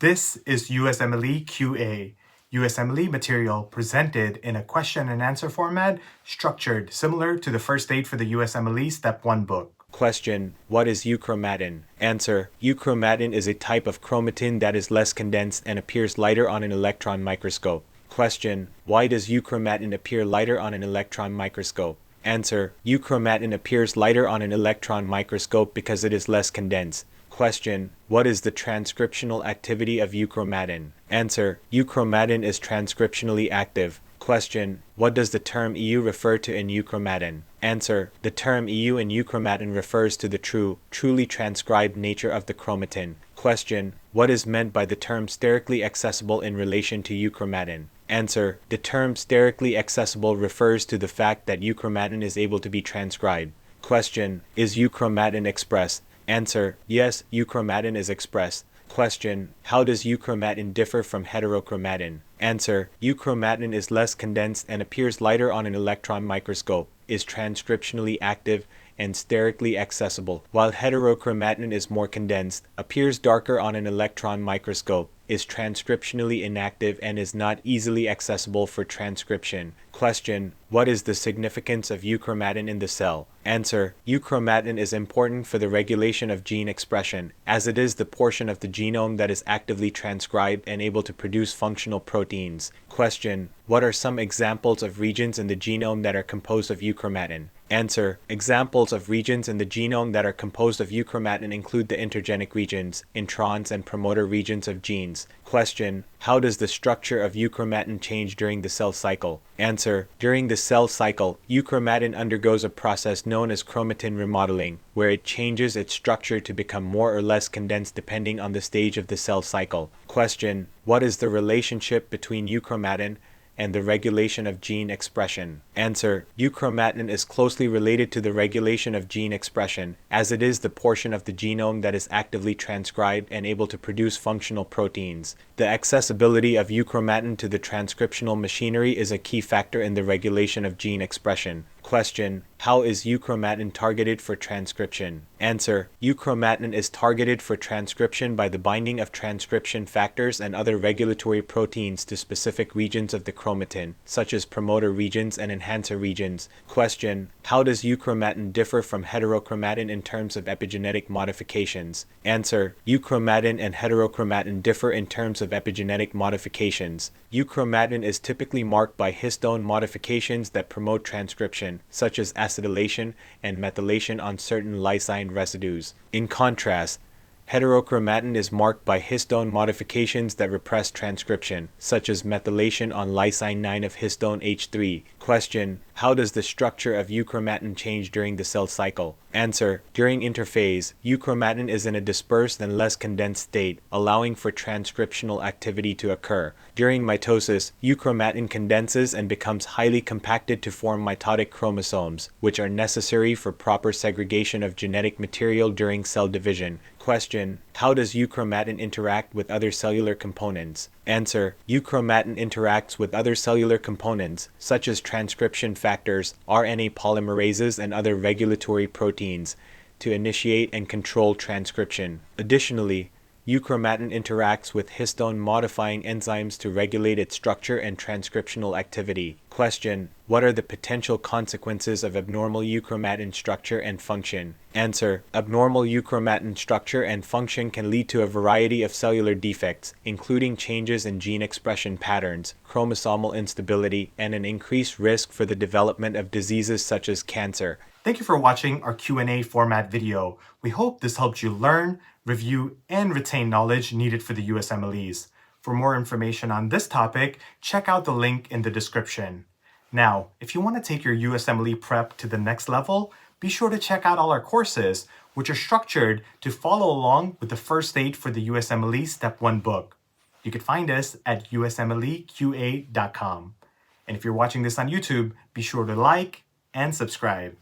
This is USMLE QA, USMLE material presented in a question and answer format structured similar to the first aid for the USMLE Step 1 book. Question: What is euchromatin? Answer: Euchromatin is a type of chromatin that is less condensed and appears lighter on an electron microscope. Question: Why does euchromatin appear lighter on an electron microscope? Answer: Euchromatin appears lighter on an electron microscope because it is less condensed. Question: What is the transcriptional activity of euchromatin? Answer: Euchromatin is transcriptionally active. Question: What does the term EU refer to in euchromatin? Answer: The term EU in euchromatin refers to the truly transcribed nature of the chromatin. Question: What is meant by the term sterically accessible in relation to euchromatin? Answer: The term sterically accessible refers to the fact that euchromatin is able to be transcribed. Question: Is euchromatin expressed? Answer: Yes, euchromatin is expressed. Question: How does euchromatin differ from heterochromatin? Answer: Euchromatin is less condensed and appears lighter on an electron microscope, is transcriptionally active, and sterically accessible, while heterochromatin is more condensed, appears darker on an electron microscope, is transcriptionally inactive, and is not easily accessible for transcription. Question: What is the significance of euchromatin in the cell? Answer: Euchromatin is important for the regulation of gene expression, as it is the portion of the genome that is actively transcribed and able to produce functional proteins. Question: What are some examples of regions in the genome that are composed of euchromatin? Answer: Examples of regions in the genome that are composed of euchromatin include the intergenic regions, introns, and promoter regions of genes. Question: How does the structure of euchromatin change during the cell cycle? Answer: During the cell cycle, euchromatin undergoes a process known as chromatin remodeling, where it changes its structure to become more or less condensed depending on the stage of the cell cycle. Question: What is the relationship between euchromatin and the regulation of gene expression? Answer: Euchromatin is closely related to the regulation of gene expression, as it is the portion of the genome that is actively transcribed and able to produce functional proteins. The accessibility of euchromatin to the transcriptional machinery is a key factor in the regulation of gene expression. Question: How is euchromatin targeted for transcription? Answer: Euchromatin is targeted for transcription by the binding of transcription factors and other regulatory proteins to specific regions of the chromatin, such as promoter regions and enhancer regions. Question: How does euchromatin differ from heterochromatin in terms of epigenetic modifications? Answer: Euchromatin and heterochromatin differ in terms of epigenetic modifications. Euchromatin is typically marked by histone modifications that promote transcription, such as acetylation and methylation on certain lysine residues. In contrast, heterochromatin is marked by histone modifications that repress transcription, such as methylation on lysine 9 of histone H3. Question: How does the structure of euchromatin change during the cell cycle? Answer: During interphase, euchromatin is in a dispersed and less condensed state, allowing for transcriptional activity to occur. During mitosis, euchromatin condenses and becomes highly compacted to form mitotic chromosomes, which are necessary for proper segregation of genetic material during cell division. Question: How does euchromatin interact with other cellular components? Answer: Euchromatin interacts with other cellular components, such as transcription factors, RNA polymerases, and other regulatory proteins, to initiate and control transcription. Additionally, euchromatin interacts with histone-modifying enzymes to regulate its structure and transcriptional activity. Question: What are the potential consequences of abnormal euchromatin structure and function? Answer: Abnormal euchromatin structure and function can lead to a variety of cellular defects, including changes in gene expression patterns, chromosomal instability, and an increased risk for the development of diseases such as cancer. Thank you for watching our Q&A format video. We hope this helped you learn, review, and retain knowledge needed for the USMLEs. For more information on this topic, check out the link in the description. Now, if you want to take your USMLE prep to the next level, be sure to check out all our courses, which are structured to follow along with the first aid for the USMLE Step 1 book. You can find us at usmleqa.com. And if you're watching this on YouTube, be sure to like and subscribe.